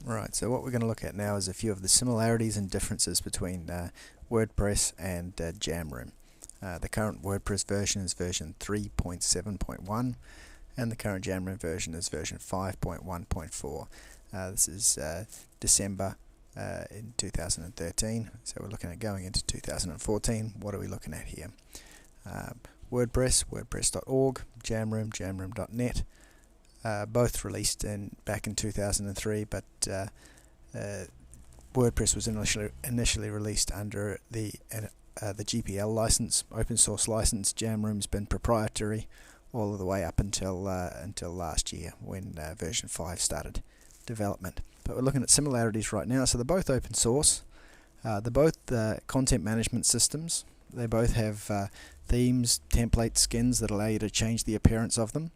Right, so what we're going to look at now is a few of the similarities and differences between WordPress and Jamroom. The current WordPress version is version 3.7.1 and the current Jamroom version is version 5.1.4. This is December in 2013, so we're looking at going into 2014. What are we looking at here? WordPress, wordpress.org, Jamroom, jamroom.net. Both released back in 2003, but WordPress was initially released under the GPL license, open source license. Jamroom's been proprietary all the way up until last year when version 5 started development. But we're looking at similarities right now. So they're both open source. They're both content management systems. They both have themes, templates, skins that allow you to change the appearance of them.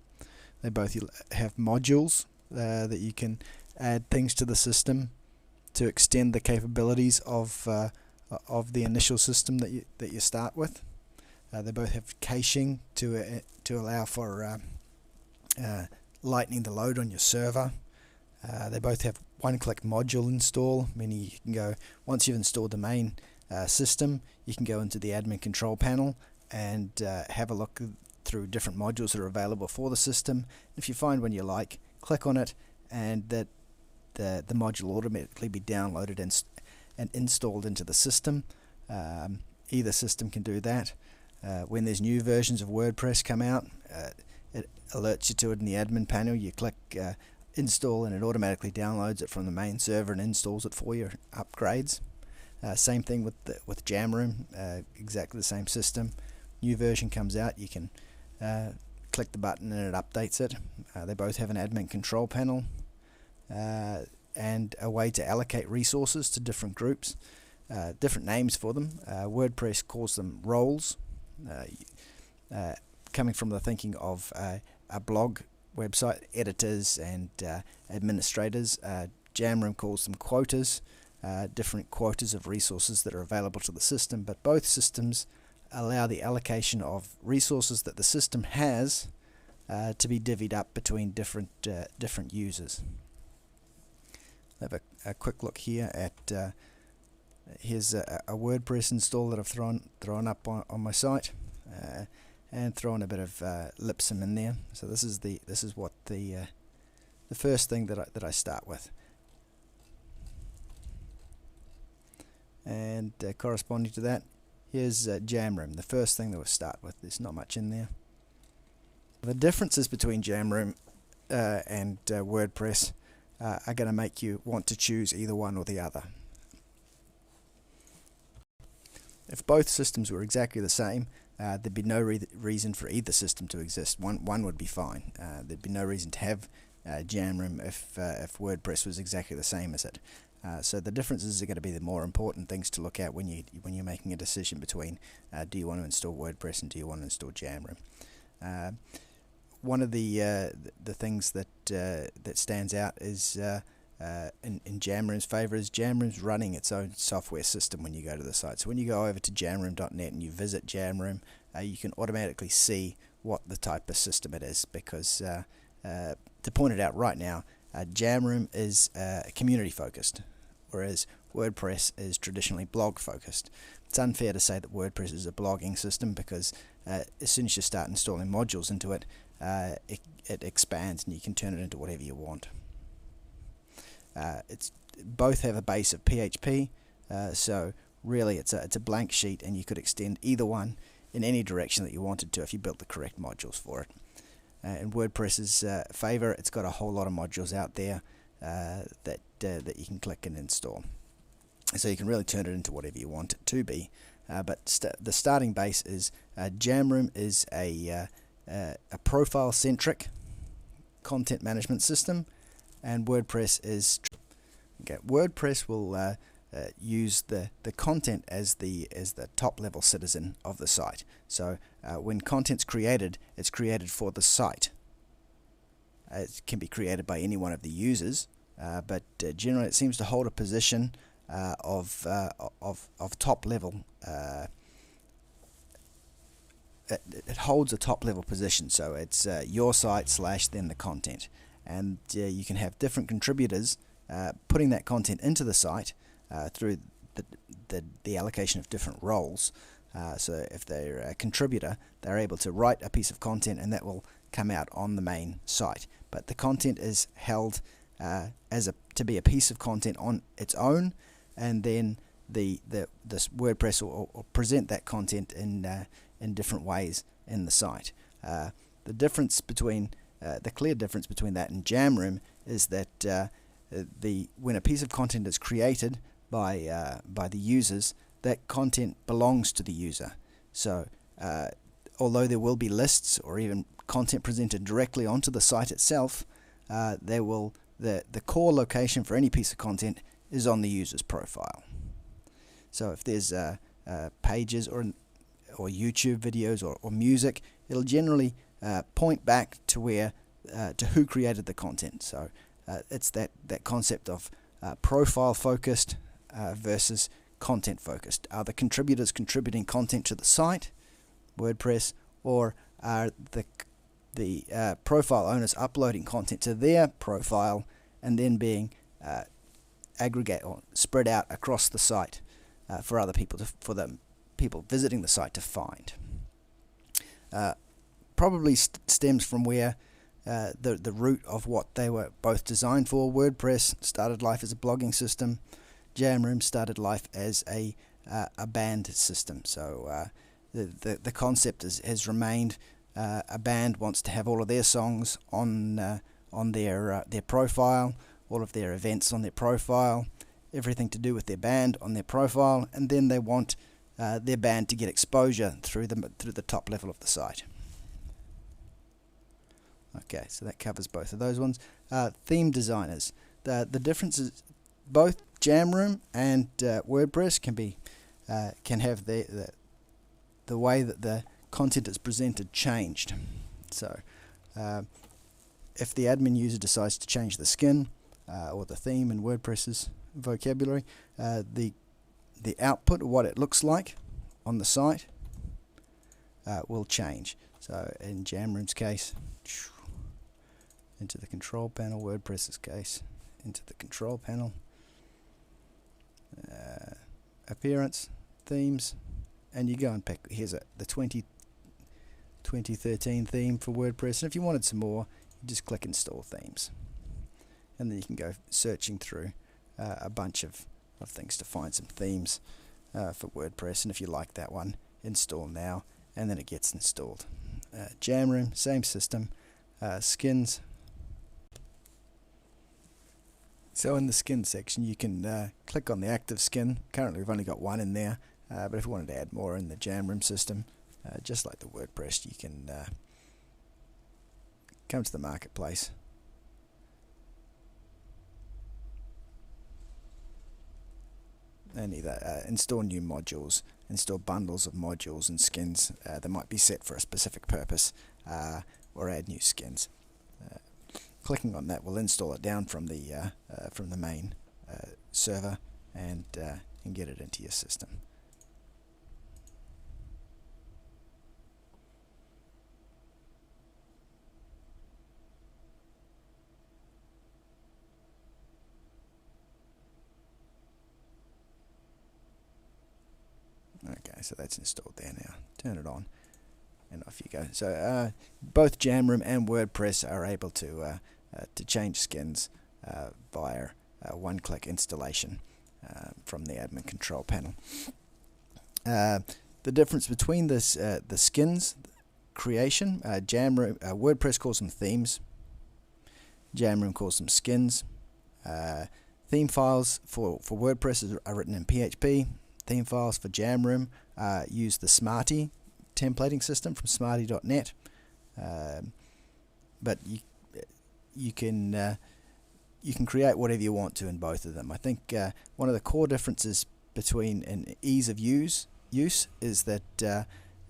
They both have modules that you can add things to the system to extend the capabilities of the initial system that you start with. They both have caching to allow for lightening the load on your server. They both have one-click module install, meaning you can go, once you've installed the main system, you can go into the admin control panel and have a look through different modules that are available for the system. If you find one you like, click on it, and that the module will automatically be downloaded and installed into the system. Either system can do that. When there's new versions of WordPress come out, it alerts you to it in the admin panel. You click install and it automatically downloads it from the main server and installs it for your upgrades. Same thing with Jamroom, exactly the same system. New version comes out, you can click the button and it updates it. They both have an admin control panel and a way to allocate resources to different groups, different names for them. WordPress calls them roles, coming from the thinking of a blog website editors and administrators. Jamroom calls them quotas, different quotas of resources that are available to the system, but both systems allow the allocation of resources that the system has to be divvied up between different users. Have a quick look here at here's a WordPress install that I've thrown up on my site, and thrown a bit of Lipsum in there. So this is what the first thing that I start with, and corresponding to that, here's Jamroom, the first thing that we'll start with. There's not much in there. The differences between Jamroom and WordPress are going to make you want to choose either one or the other. If both systems were exactly the same, there'd be no reason for either system to exist. One would be fine. There'd be no reason to have Jamroom if WordPress was exactly the same as it. So the differences are going to be the more important things to look at when you're making a decision between do you want to install WordPress and do you want to install Jamroom. One of the things that stands out is in Jamroom's favor is Jamroom's running its own software system when you go to the site. So when you go over to jamroom.net and you visit Jamroom, you can automatically see what the type of system it is, because to point it out right now, Jamroom is community focused, whereas WordPress is traditionally blog focused. It's unfair to say that WordPress is a blogging system, because as soon as you start installing modules into it, it expands and you can turn it into whatever you want. Both have a base of PHP, so really it's a blank sheet, and you could extend either one in any direction that you wanted to if you built the correct modules for it. In WordPress's favor, it's got a whole lot of modules out there that you can click and install. So you can really turn it into whatever you want it to be. But the starting base is Jamroom is a profile-centric content management system, and WordPress is WordPress will use the content as the top level citizen of the site. So when content's created, it's created for the site. It can be created by any one of the users, but generally it seems to hold a position of top level. It holds a top level position, so it's your site / then the content, and you can have different contributors putting that content into the site through the allocation of different roles. So if they're a contributor, they're able to write a piece of content and that will come out on the main site. But the content is held to be a piece of content on its own, and then this WordPress will present that content in different ways in the site. The difference between the clear difference between that and Jamroom is that when a piece of content is created by the users, that content belongs to the user. So although there will be lists or even content presented directly onto the site itself, the core location for any piece of content is on the user's profile. So if there's pages or YouTube videos or music, it'll generally point back to who created the content. So it's that concept of profile focused versus content focused. Are the contributors contributing content to the site, WordPress, or are the profile owners uploading content to their profile and then being aggregate or spread out across the site for other people for the people visiting the site to find? Probably stems from where the root of what they were both designed for. WordPress started life as a blogging system. Jamroom started life as a band system. So the concept has remained. A band wants to have all of their songs on their profile, all of their events on their profile, everything to do with their band on their profile, and then they want their band to get exposure through the top level of the site. Okay, so that covers both of those ones. Theme designers. The difference is both Jamroom and WordPress can have the way that the content is presented changed. So if the admin user decides to change the skin or the theme in WordPress's vocabulary, the output, what it looks like on the site, will change. So in Jamroom's case, into the control panel, WordPress's case, into the control panel, appearance, themes, and you go and pick, here's the 2013 theme for WordPress, and if you wanted some more, you just click install themes, and then you can go searching through a bunch of things to find some themes for WordPress, and if you like that one, install now, and then it gets installed. Jamroom, same system. Skins. So in the skin section you can click on the active skin. Currently we've only got one in there, but if you wanted to add more in the Jamroom system, just like the WordPress, you can come to the marketplace, and either install new modules, install bundles of modules and skins that might be set for a specific purpose, or add new skins. Clicking on that will install it down from the main server and get it into your system. Okay, so that's installed there now. Turn it on, and off you go. So both Jamroom and WordPress are able to change skins via one-click installation from the admin control panel. The difference between this the skins creation, WordPress calls them themes, Jamroom calls them skins. Theme files for WordPress are written in PHP. Theme files for Jamroom use the Smarty templating system from smarty.net, but you can create whatever you want to in both of them. I think one of the core differences between an ease of use is that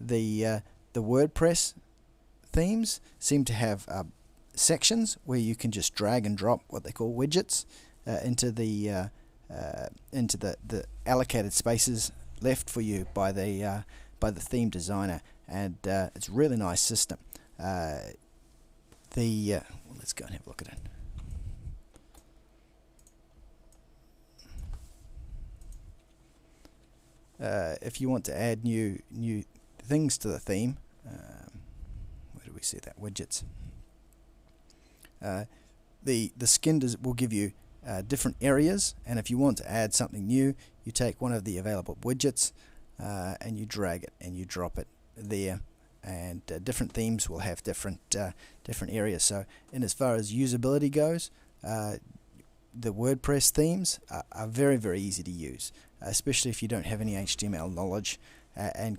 the WordPress themes seem to have sections where you can just drag and drop what they call widgets into the allocated spaces left for you by the theme designer, and it's a really nice system. Let's go and have a look at it. if you want to add new things to the theme, where do we see that? Widgets. The skin will give you different areas, and if you want to add something new, you take one of the available widgets and you drag it and you drop it there, and different themes will have different areas. So in as far as usability goes, the WordPress themes are very, very easy to use, especially if you don't have any HTML knowledge and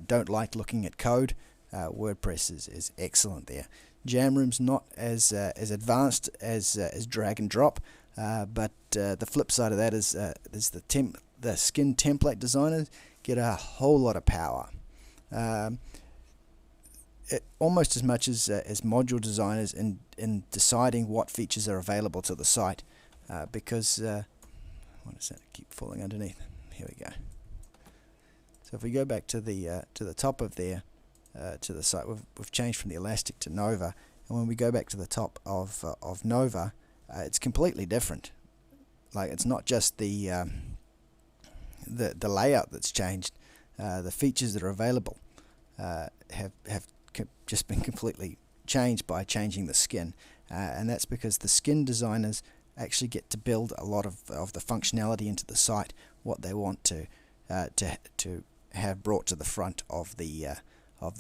don't like looking at code. WordPress is excellent there. Jamroom's not as advanced as drag and drop, but the flip side of that is the skin template designers get a whole lot of power. Almost as much as module designers in deciding what features are available to the site, because what is that? Keep falling underneath. Here we go. So if we go back to the top of there, to the site, we've changed from the Elastic to Nova, and when we go back to the top of Nova, it's completely different. Like, it's not just the layout that's changed. The features that are available have just been completely changed by changing the skin, and that's because the skin designers actually get to build a lot of the functionality into the site, what they want to have brought to the front of the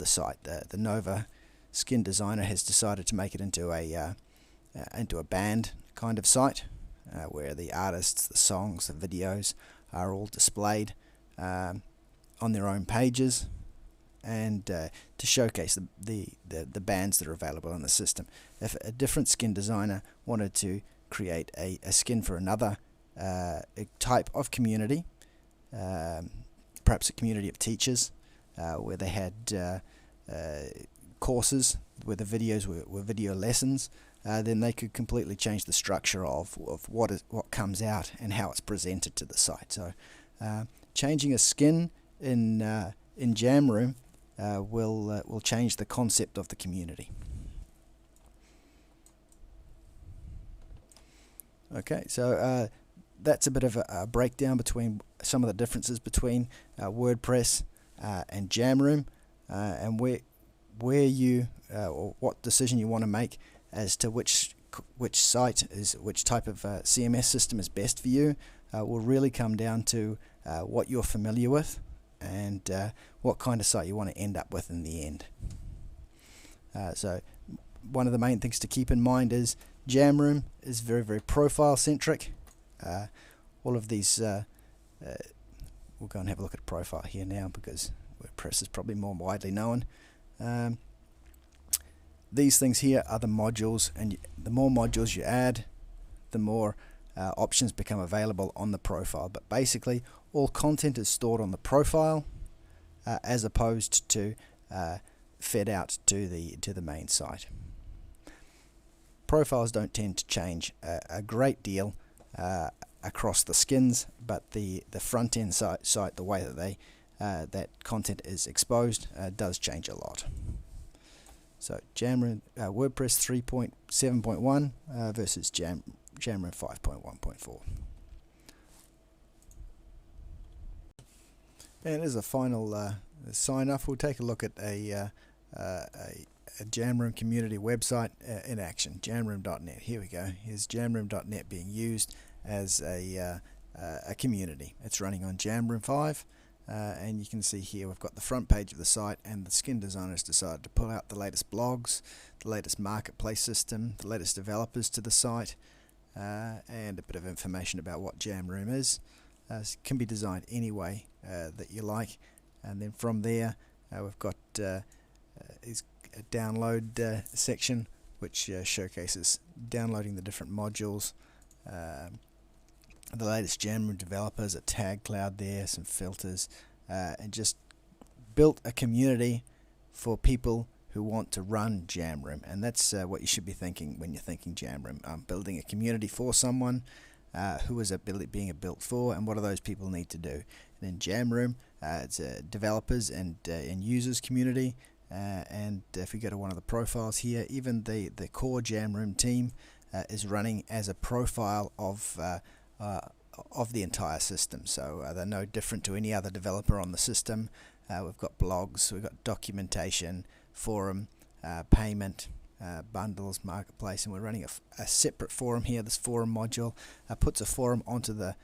site. The Nova skin designer has decided to make it into a band kind of site, where the artists, the songs, the videos are all displayed on their own pages, and to showcase the bands that are available in the system. If a different skin designer wanted to create a skin for another type of community, perhaps a community of teachers, where they had courses where the videos were video lessons, then they could completely change the structure of what comes out and how it's presented to the site. So changing a skin in Jamroom will change the concept of the community. Okay, so that's a bit of a breakdown between some of the differences between WordPress and Jamroom, and where you or what decision you want to make as to which type of CMS system is best for you will really come down to what you're familiar with and what kind of site you want to end up with in the end. So one of the main things to keep in mind is Jamroom is very, very profile centric. All of these we'll go and have a look at profile here now, because WordPress is probably more widely known. These things here are the modules, and the more modules you add, the more options become available on the profile. But basically, all content is stored on the profile, as opposed to fed out to the main site. Profiles don't tend to change a great deal across the skins, but the front end site, the way that that content is exposed, does change a lot. So Jamroom, WordPress 3.7.1 versus Jamroom 5.1.4. And as a final sign off, we'll take a look at a Jamroom community website in action. Jamroom.net. Here we go. Here's Jamroom.net being used as a community. It's running on Jamroom 5. And you can see here we've got the front page of the site, and the skin designers decided to pull out the latest blogs, the latest marketplace system, the latest developers to the site, and a bit of information about what Jamroom is. It can be designed any way that you like, and then from there we've got is a download section, which showcases downloading the different modules. The latest Jamroom developers, a tag cloud there, some filters, and just built a community for people who want to run Jamroom. And that's what you should be thinking when you're thinking Jamroom. Building a community for someone, who is it being built for, and what do those people need to do. And in Jamroom, it's a developers and users community. And if we go to one of the profiles here, even the core Jamroom team is running as a profile of of the entire system. So they're no different to any other developer on the system. We've got blogs, we've got documentation, forum, payment, bundles, marketplace, and we're running a separate forum here. This forum module puts a forum onto the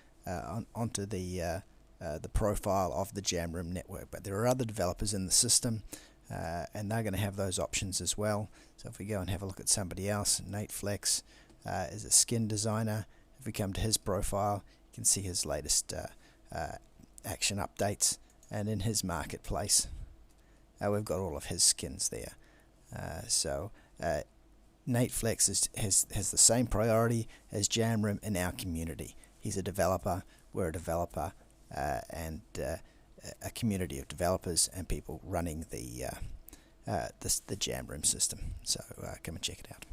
profile of the Jamroom network. But there are other developers in the system, and they're going to have those options as well. So if we go and have a look at somebody else, Nate Flex is a skin designer. If we come to his profile, you can see his latest action updates, and in his marketplace we've got all of his skins there. So Nate Flex has the same priority as Jamroom in our community. He's a developer, we're a developer, and a community of developers and people running the Jamroom system. So come and check it out.